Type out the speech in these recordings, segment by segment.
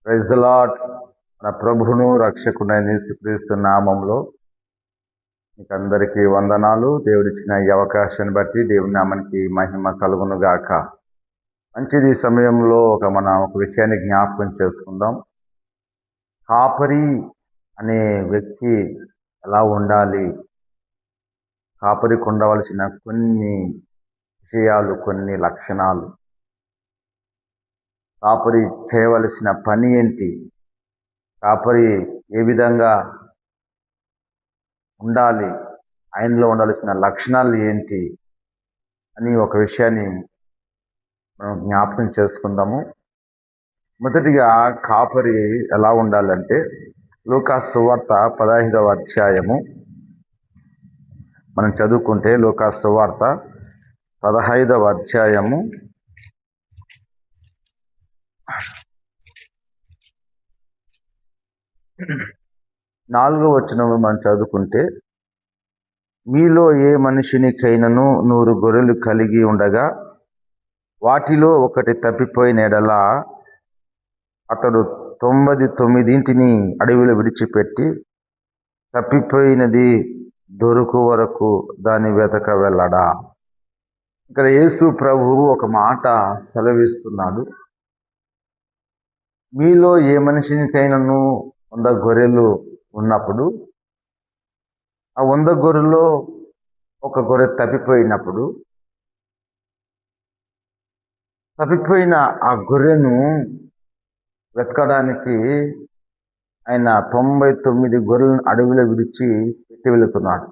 Praise the lord. మన ప్రభువును రక్షకుడైన యేసుక్రీస్తు నామంలో మీకు అందరికీ వందనాలు. దేవుడిచ్చిన ఈ అవకాశాన్ని బట్టి దేవుని నామానికి మహిమ కలుగును గాక. మంచిది. ఈ సమయంలో మనం ఒక విషయాన్ని జ్ఞాపకం చేసుకుందాం. కాపరి అనే వ్యక్తి ఎలా ఉండాలి, కాపరికి ఉండవలసిన కొన్ని విషయాలు, కొన్ని లక్షణాలు, కాపరి చేయవలసిన పని ఏంటి, కాపరి ఏ విధంగా ఉండాలి, ఆయనలో ఉండాల్సిన లక్షణాలు ఏంటి అని ఒక విషయాన్ని మనం జ్ఞాపకం చేసుకుందాము. మొదటిగా కాపరి ఎలా ఉండాలంటే, లూకాసు సువార్త 15వ అధ్యాయము మనం చదువుకుంటే, లూకాసు సువార్త 15వ అధ్యాయము 4వ వచనంలో మనం చదువుకుంటే, మీలో ఏ మనుషునికైనను 100 గొర్రెలు కలిగి ఉండగా వాటిలో ఒకటి తప్పిపోయిన ఎడల అతడు 99 అడవిలో విడిచిపెట్టి తప్పిపోయినది దొరుకు వరకు దాన్ని వెతక వెళ్ళడా. ఇక్కడ యేసు ప్రభువు ఒక మాట సెలవిస్తున్నాడు. మీలో ఏ మనిషినికైనాను 100 గొర్రెలు ఉన్నప్పుడు, ఆ 100 గొర్రెల్లో ఒక గొర్రె తప్పిపోయినప్పుడు, తప్పిపోయిన ఆ గొర్రెను వెతకడానికి ఆయన 99 గొర్రెలను అడవిలో విడిచి పెట్టి వెళుతున్నాడు.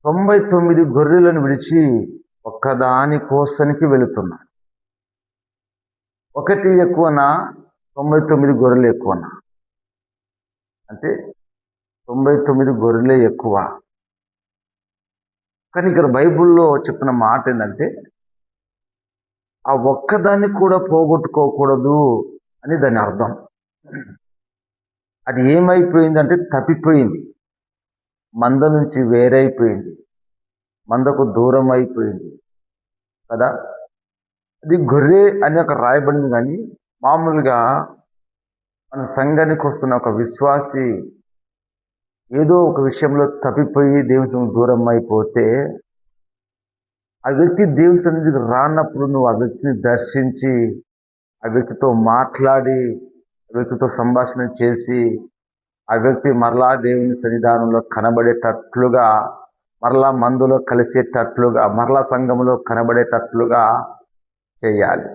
99 గొర్రెలను విడిచి ఒక్కదాని కోసానికి వెళుతున్నాడు. ఒకటి ఎక్కువనా, 99 గొర్రెలు ఎక్కువనా? అంటే 99 గొర్రెలే ఎక్కువ. కానీ ఇక్కడ బైబిల్లో చెప్పిన మాట ఏంటంటే, ఆ ఒక్కదాన్ని కూడా పోగొట్టుకోకూడదు అని దాని అర్థం. అది ఏమైపోయిందంటే తప్పిపోయింది, మంద నుంచి వేరైపోయింది, మందకు దూరం అయిపోయింది కదా. అది గొర్రె అని ఒక రాయబడింది. కానీ మామూలుగా మన సంఘానికి వస్తున్న ఒక విశ్వాసి ఏదో ఒక విషయంలో తప్పిపోయి దేవునికి దూరం అయిపోతే, ఆ వ్యక్తి దేవుని సన్నిధికి రానప్పుడు నువ్వు ఆ వ్యక్తిని దర్శించి, ఆ వ్యక్తితో మాట్లాడి, ఆ వ్యక్తితో సంభాషణ చేసి, ఆ వ్యక్తి మరలా దేవుని సన్నిధానంలో కనబడేటట్లుగా, మరలా మందులో కలిసేటట్లుగా, మరలా సంఘంలో కనబడేటట్లుగా చేయాలి.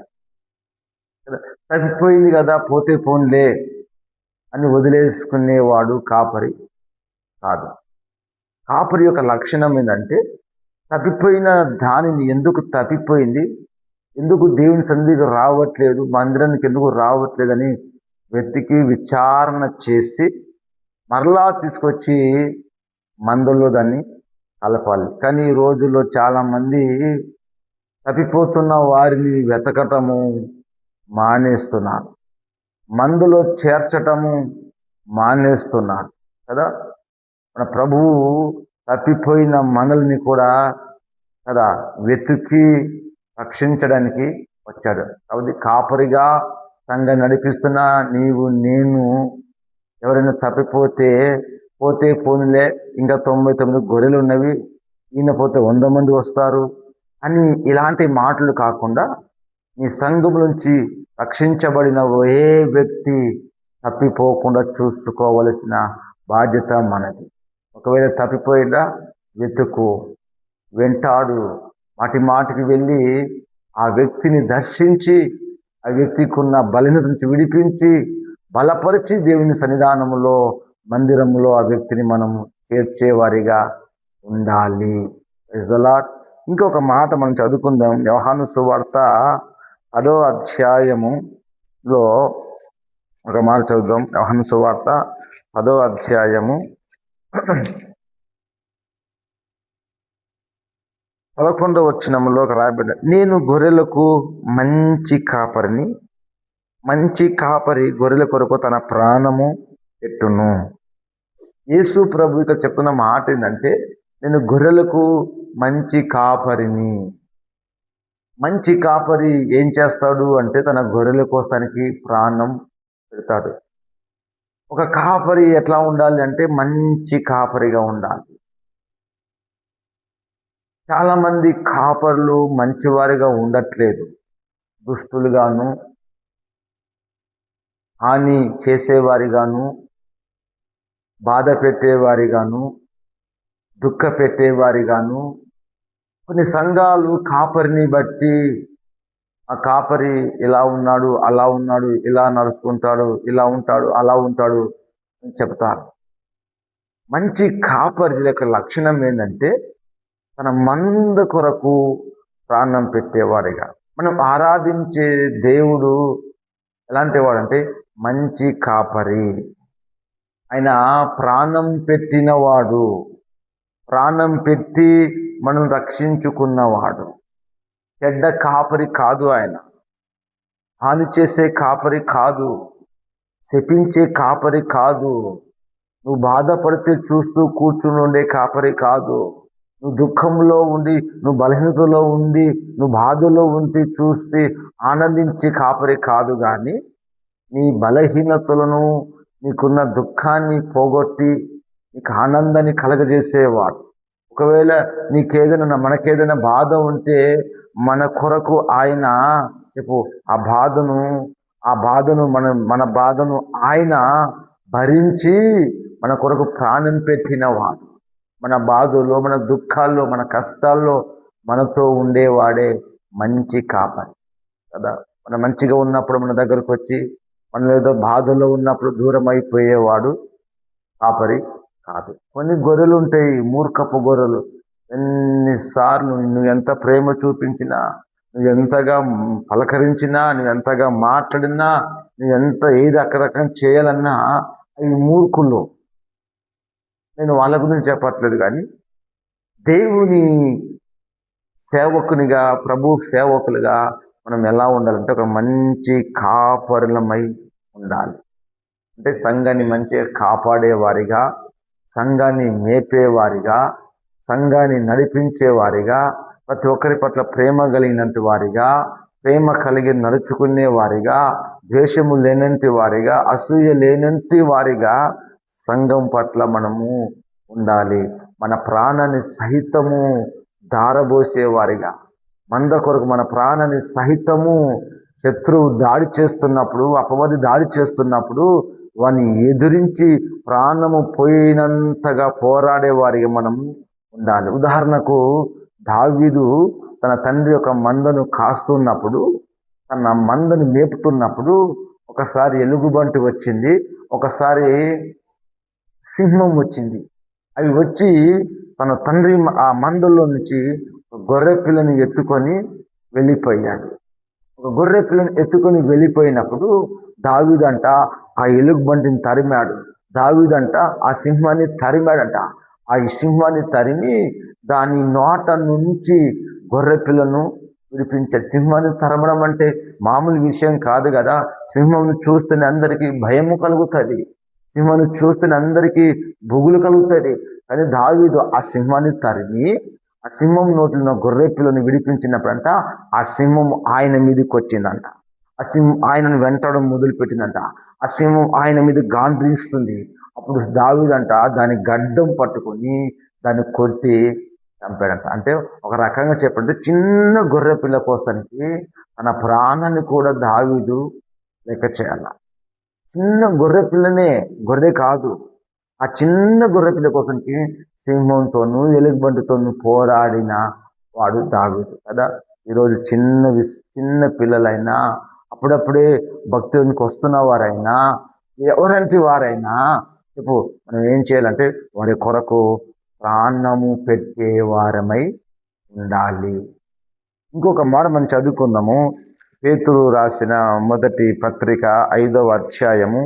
తప్పిపోయింది కదా, పోతే పోన్లే అని వదిలేసుకునేవాడు కాపరి కాదు. కాపరి యొక్క లక్షణం ఏంటంటే, తప్పిపోయిన దానిని, ఎందుకు తప్పిపోయింది, ఎందుకు దేవుని సన్నిధికి రావట్లేదు, మందిరానికి ఎందుకు రావట్లేదని వెతికి విచారణ చేసి మరలా తీసుకొచ్చి మందుల్లో దాన్ని కలపాలి. కానీ ఈ రోజుల్లో చాలామంది తప్పిపోతున్న వారిని వెతకటము మానేస్తున్నారు, మందులో చేర్చటము మానేస్తున్నారు కదా. మన ప్రభువు తప్పిపోయిన మనల్ని కూడా కదా వెతికి రక్షించడానికి వచ్చాడు. కాబట్టి కాపరిగా సంఘం నడిపిస్తున్నా నీవు, నేను, ఎవరైనా తప్పిపోతే పోతే పోనులే, ఇంకా 99 గొర్రెలు ఉన్నవి, ఈయన పోతే 100 మంది వస్తారు అని ఇలాంటి మాటలు కాకుండా, నీ సంఘం నుంచి రక్షించబడిన ఏ వ్యక్తి తప్పిపోకుండా చూసుకోవలసిన బాధ్యత మనది. ఒకవేళ తప్పిపోయినా వెతుకు, వెంటాడు, మాటికి వెళ్ళి ఆ వ్యక్తిని దర్శించి, ఆ వ్యక్తికి ఉన్న బలహీనత నుంచి విడిపించి, బలపరిచి దేవుని సన్నిధానంలో, మందిరంలో ఆ వ్యక్తిని మనం చేర్చేవారిగా ఉండాలి. Praise the Lord. ఇంకొక మాట మనం చదువుకుందాం. యోహాను సువార్త 10వ అధ్యాయములో ఒక మాట చదువుదాం. యోహాను సువార్త 10వ అధ్యాయము 11వ వచనంలో రాయబడ్డ, నేను గొర్రెలకు మంచి కాపరిని, మంచి కాపరి గొర్రెల కొరకు తన ప్రాణము పెట్టును. యేసు ప్రభు ఇక్కడ చెప్తున్న మాట ఏంటంటే, నేను గొర్రెలకు మంచి కాపరిని. మంచి కాపరి ఏం చేస్తాడు అంటే తన గొర్రెల కోసానికి ప్రాణం పెడతాడు. ఒక కాపరి ఎట్లా ఉండాలి అంటే మంచి కాపరిగా ఉండాలి. చాలామంది కాపర్లు మంచివారిగా ఉండట్లేదు, దుష్టులుగాను, హాని చేసేవారిగాను, బాధ పెట్టేవారిగాను, దుఃఖ పెట్టేవారిగాను. కొన్ని సంఘాలు కాపరిని బట్టి ఆ కాపరి ఇలా ఉన్నాడు, అలా ఉన్నాడు, ఇలా నడుచుకుంటాడు, ఇలా ఉంటాడు, అలా ఉంటాడు అని చెప్తారు. మంచి కాపరి యొక్క లక్షణం ఏంటంటే తన మంద కొరకు ప్రాణం పెట్టేవాడిగా. మనం ఆరాధించే దేవుడు ఎలాంటి వాడంటే మంచి కాపరి. ఆయన ప్రాణం పెట్టినవాడు, ప్రాణం పెట్టి మనం రక్షించుకున్నవాడు. చెడ్డ కాపరి కాదు ఆయన, హాని చేసే కాపరి కాదు, శపించే కాపరి కాదు, నువ్వు బాధపడితే చూస్తూ కూర్చుని ఉండే కాపరి కాదు, నువ్వు దుఃఖంలో ఉండి, నువ్వు బలహీనతలో ఉండి, నువ్వు బాధలో ఉండి చూస్తే ఆనందించే కాపరి కాదు. కానీ నీ బలహీనతలను, నీకున్న దుఃఖాన్ని పోగొట్టి నీకు ఆనందాన్ని కలగజేసేవాడు. ఒకవేళ మనకేదైనా బాధ ఉంటే మన కొరకు ఆయన ఆ బాధను మన బాధను ఆయన భరించి మన కొరకు ప్రాణం పెట్టినవాడు. మన బాధల్లో, మన దుఃఖాల్లో, మన కష్టాల్లో మనతో ఉండేవాడే మంచి కాపరి కదా. మనం మంచిగా ఉన్నప్పుడు మన దగ్గరకు వచ్చి, మనం ఏదో బాధలో ఉన్నప్పుడు దూరం అయిపోయేవాడు కాపరి కాదు. కొన్ని గొర్రెలు ఉంటాయి, మూర్ఖపు గొర్రెలు. ఎన్నిసార్లు నువ్వు ఎంత ప్రేమ చూపించినా, నువ్వు ఎంతగా పలకరించినా, నువ్వు ఎంతగా మాట్లాడినా, నువ్వు ఎంత ఏది అక్కడక్కడ చేయాలన్నా అవి మూర్ఖులు. నేను వాళ్ళ గురించి చెప్పట్లేదు, కానీ దేవుని సేవకునిగా, ప్రభు సేవకులుగా మనం ఎలా ఉండాలంటే ఒక మంచి కాపరులమై ఉండాలి. అంటే సంఘాన్ని మంచిగా కాపాడేవారిగా, సంఘాన్ని మేపేవారిగా, సంఘాన్ని నడిపించేవారిగా, ప్రతి ఒక్కరి పట్ల ప్రేమ కలిగినట్టు వారిగా, ప్రేమ కలిగి నడుచుకునే వారిగా, ద్వేషము లేనంటి వారిగా, అసూయ లేనంటి వారిగా సంఘం పట్ల మనము ఉండాలి. మన ప్రాణాన్ని సహితము దారబోసేవారిగా, మంద కొరకు మన ప్రాణాన్ని సహితము శత్రువు దాడి చేస్తున్నప్పుడు, అపవాది దాడి చేస్తున్నప్పుడు వాని ఎదిరించి ప్రాణము పోయినంతగా పోరాడేవారిగా మనం ఉండాలి. ఉదాహరణకు దావీదు తన తండ్రి యొక్క మందను కాస్తున్నప్పుడు, తన మందను మేపుతున్నప్పుడు ఒకసారి ఎలుగుబంటి వచ్చింది, ఒకసారి సింహం వచ్చింది. అవి వచ్చి తన తండ్రి ఆ మందలో నుంచి గొర్రె పిల్లని ఎత్తుకొని వెళ్ళిపోయాడు. ఒక గొర్రె పిల్లని ఎత్తుకొని వెళ్ళిపోయినప్పుడు దావీదంట ఆ ఎలుగుబంటిని తరిమాడు. దావీదంట ఆ సింహాన్ని తరిమాడంట. ఆ సింహాన్ని తరిమి దాని నోట నుంచి గొర్రె పిల్లను విడిపించాడు. సింహాన్ని తరమడం అంటే మామూలు విషయం కాదు కదా. సింహంను చూస్తేనే అందరికీ భయము కలుగుతుంది, సింహాన్ని చూస్తేనే అందరికీ బుగులు కలుగుతుంది. కానీ దావీదు ఆ సింహాన్ని తరిమి ఆ సింహం నోట్లో గొర్రె పిల్లను విడిపించినప్పుడంట ఆ సింహం ఆయన మీదకి వచ్చిందంట. ఆ సింహం ఆయనను వెంటాడడం మొదలుపెట్టిందంట. ఆ సింహం ఆయన మీద గాండ్రిస్తుంది. అప్పుడు దావీదంట దాని గడ్డం పట్టుకొని దాన్ని కొట్టి చంపాడంట. అంటే ఒక రకంగా చెప్పండి, చిన్న గొర్రె పిల్ల కోసానికి తన ప్రాణాన్ని కూడా దావీదు లెక్క చేయాల. చిన్న గొర్రె పిల్లనే, గొర్రె కాదు, ఆ చిన్న గొర్రె పిల్ల కోసానికి సింహంతోనూ ఎలుగుబంటితోనూ పోరాడిన వాడు దావీదు కదా. ఈరోజు చిన్న పిల్లలైనా, అప్పుడప్పుడే భక్తునికి వస్తున్న వారైనా, ఎవరంటి వారైనా చెప్పు, మనం ఏం చేయాలంటే వారి కొరకు ప్రాణము పెట్టేవారమై ఉండాలి. ఇంకొక మాట మనం చదువుకుందాము. పేతురు రాసిన మొదటి పత్రిక 5వ అధ్యాయము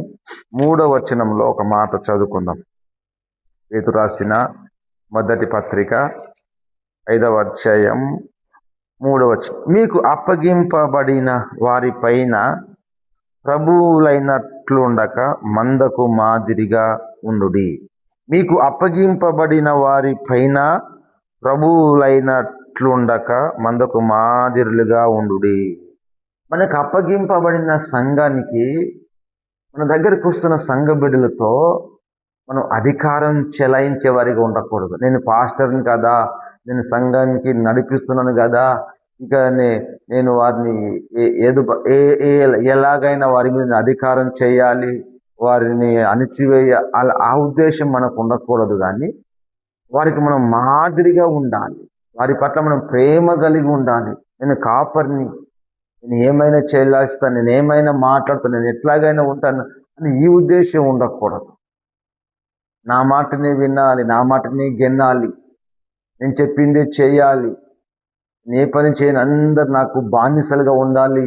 3వ వచనంలో ఒక మాట చదువుకుందాం. పేతురు రాసిన మొదటి పత్రిక 5వ అధ్యాయం 3వ వచనం. మీకు అప్పగింపబడిన వారిపైన ప్రభువులైనట్లుండక మందకు మాదిరిగా ఉండుడి. మీకు అప్పగింపబడిన వారి పైన ప్రభువులైన ఇట్లుండక మందకు మాదిరులుగా ఉండుడి. మనకు అప్పగింపబడిన సంఘానికి, మన దగ్గరికి వస్తున్న సంఘ బిడ్డలతో మనం అధికారం చెలాయించే వారిగా ఉండకూడదు. నేను పాస్టర్ని కదా, నేను సంఘానికి నడిపిస్తున్నాను కదా, ఇక నేను వారిని ఏదో ఎలాగైనా వారి మీద అధికారం చేయాలి, వారిని అణిచివేయ, ఆ ఉద్దేశం మనకు ఉండకూడదు. కానీ వారికి మనం మాదిరిగా ఉండాలి, వారి పట్ల మనం ప్రేమ కలిగి ఉండాలి. నేను కాపర్ని, నేను ఏమైనా చేస్తాను, నేను ఏమైనా మాట్లాడుతాను, నేను ఎట్లాగైనా ఉంటాను అని ఈ ఉద్దేశం ఉండకూడదు. నా మాటని వినాలి, నా మాటని గెన్నాలి, నేను చెప్పింది చేయాలి, ఏ పని చేయని అందరు నాకు బానిసలుగా ఉండాలి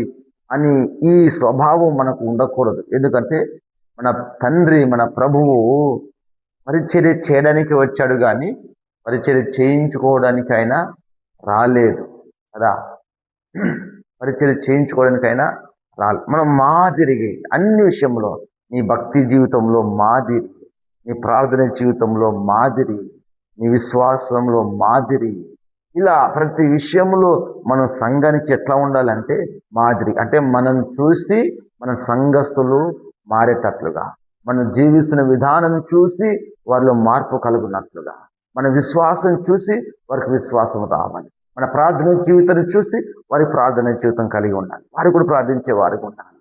అని ఈ స్వభావం మనకు ఉండకూడదు. ఎందుకంటే మన తండ్రి, మన ప్రభువు పరిచర్య చేయడానికి వచ్చాడు, కానీ పరిచర్య చేయించుకోవడానికి ఆయన రాలేదు కదా. పరిచర్య చేయించుకోవడానికైనా రాలేదు. మనం మాదిరిగా అన్ని విషయంలో, నీ భక్తి జీవితంలో మాదిరి, నీ ప్రార్థన జీవితంలో మాదిరి, నీ విశ్వాసంలో మాదిరి, ఇలా ప్రతి విషయంలో మనం సంఘానికి ఎట్లా ఉండాలంటే మాదిరి. అంటే మనం చూసి మన సంఘస్థులు మారేటట్లుగా, మనం జీవిస్తున్న విధానం చూసి వారిలో మార్పు కలుగునట్లుగా, మన విశ్వాసం చూసి వారికి విశ్వాసం రావాలి, మన ప్రార్థన జీవితాన్ని చూసి వారి ప్రార్థన జీవితం కలిగి ఉండాలి, వారు కూడా ప్రార్థించే వారిగా ఉండాలి.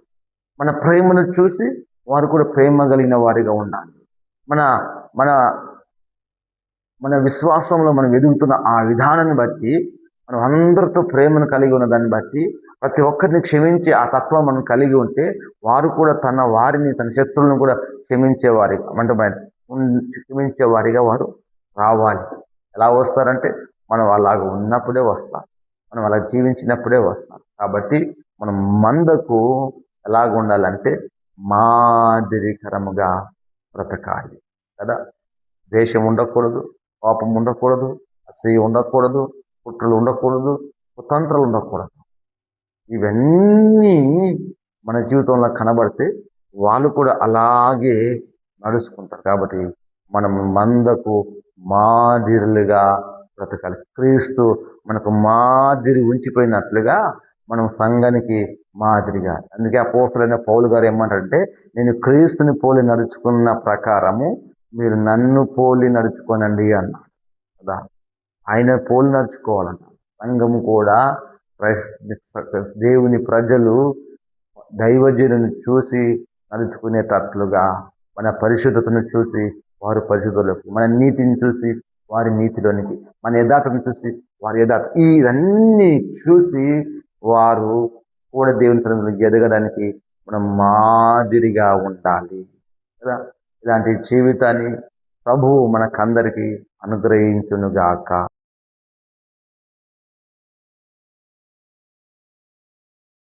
మన ప్రేమను చూసి వారు కూడా ప్రేమ కలిగిన వారిగా ఉండాలి. మన మన మన విశ్వాసంలో మనం ఎదుగుతున్న ఆ విధానాన్ని బట్టి, మనం అందరితో ప్రేమను కలిగి ఉన్న దాన్ని బట్టి, ప్రతి ఒక్కరిని క్షమించి ఆ తత్వం మనం కలిగి ఉంటే వారు కూడా తన వారిని, తన శత్రువులను కూడా క్షమించేవారిగా, క్షమించేవారిగా వారు రావాలి. ఎలా వస్తారంటే మనం అలాగ ఉన్నప్పుడే వస్తారు, మనం అలా జీవించినప్పుడే వస్తారు. కాబట్టి మనం మందకు ఎలాగ ఉండాలంటే మాదిరికరముగా బ్రతకాలి కదా. ద్వేషం ఉండకూడదు, కోపం ఉండకూడదు, అసూయ ఉండకూడదు, కుట్రలు ఉండకూడదు, కుతంత్రాలు ఉండకూడదు. ఇవన్నీ మన జీవితంలో కనబడితే వాళ్ళు కూడా అలాగే నడుచుకుంటారు. కాబట్టి మనం మందకు మాదిరులుగా బ్రతకాలి. క్రీస్తు మనకు మాదిరి ఉంచిపోయినట్లుగా మనం సంఘానికి మాదిరిగా. అందుకే అపోస్తలుడైన పౌలు గారు ఏమంటారంటే, నేను క్రీస్తుని పోలి నడుచుకున్న ప్రకారము మీరు నన్ను పోలి నడుచుకోనండి అన్నాడు కదా. ఆయన పోలి నడుచుకోవాలన్న సంఘము కూడా, దేవుని ప్రజలు దైవజనుని చూసి నడుచుకునేటట్లుగా, మన పరిశుద్ధతను చూసి వారు పరిశుద్ధులకు, మన నీతిని చూసి వారి నీతిలోనికి, మన యథార్థను చూసి వారి యథార్థ, ఇవన్నీ చూసి వారు కూడా దేవుని సన్నిధిలో ఎదగడానికి మనం మాదిరిగా ఉండాలి కదా. ఇలాంటి జీవితాన్ని ప్రభువు మనకందరికీ అనుగ్రహించునుగాక.